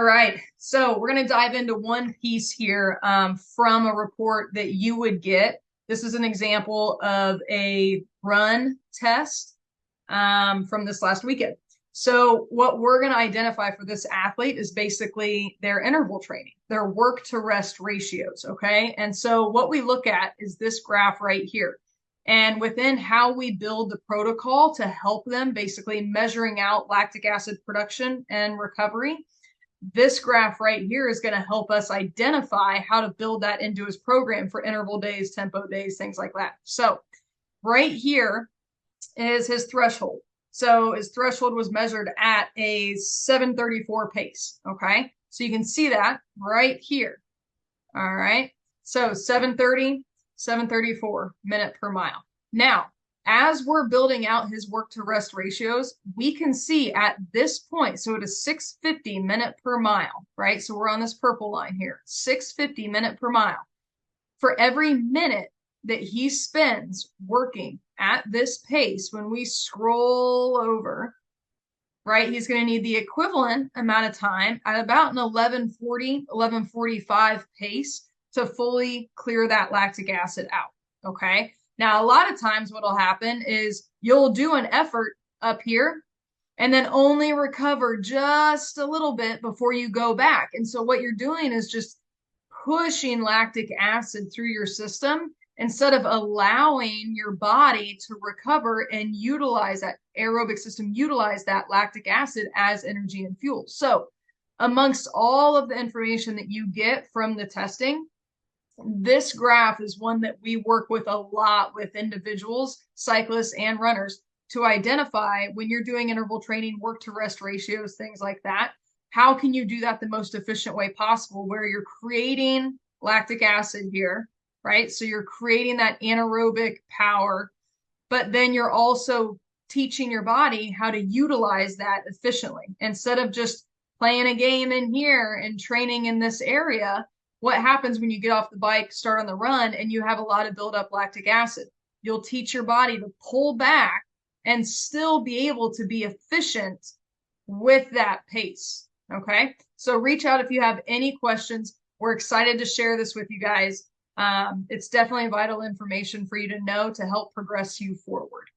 All right, so we're going to dive into one piece here from a report that you would get. This is an example of a run test from this last weekend. So what we're going to identify for this athlete is basically their interval training, their work to rest ratios, okay? And so what we look at is this graph right here. And within how we build the protocol to help them basically measuring out lactic acid production and recovery, this graph right here is going to help us identify how to build that into his program for interval days, tempo days, things like that. So right here is his threshold. So his threshold was measured at a 7:34 pace. Okay. So you can see that right here. All right. So 7:30, 7:34 minute per mile. Now, as we're building out his work to rest ratios, we can see at this point, so it is 650 minute per mile, right? So we're on this purple line here, 650 minute per mile. For every minute that he spends working at this pace, when we scroll over, right, he's going to need the equivalent amount of time at about an 11:40, 11:45 pace to fully clear that lactic acid out, okay? Now, a lot of times what'll happen is you'll do an effort up here and then only recover just a little bit before you go back. And so what you're doing is just pushing lactic acid through your system instead of allowing your body to recover and utilize that aerobic system, utilize that lactic acid as energy and fuel. So amongst all of the information that you get from the testing, this graph is one that we work with a lot with individuals, cyclists, and runners to identify when you're doing interval training, work to rest ratios, things like that. How can you do that the most efficient way possible where you're creating lactic acid here, right? So you're creating that anaerobic power, but then you're also teaching your body how to utilize that efficiently. Instead of just playing a game in here and training in this area, what happens when you get off the bike, start on the run, and you have a lot of buildup lactic acid? You'll teach your body to pull back and still be able to be efficient with that pace. Okay. So reach out if you have any questions. We're excited to share this with you guys. It's definitely vital information for you to know to help progress you forward.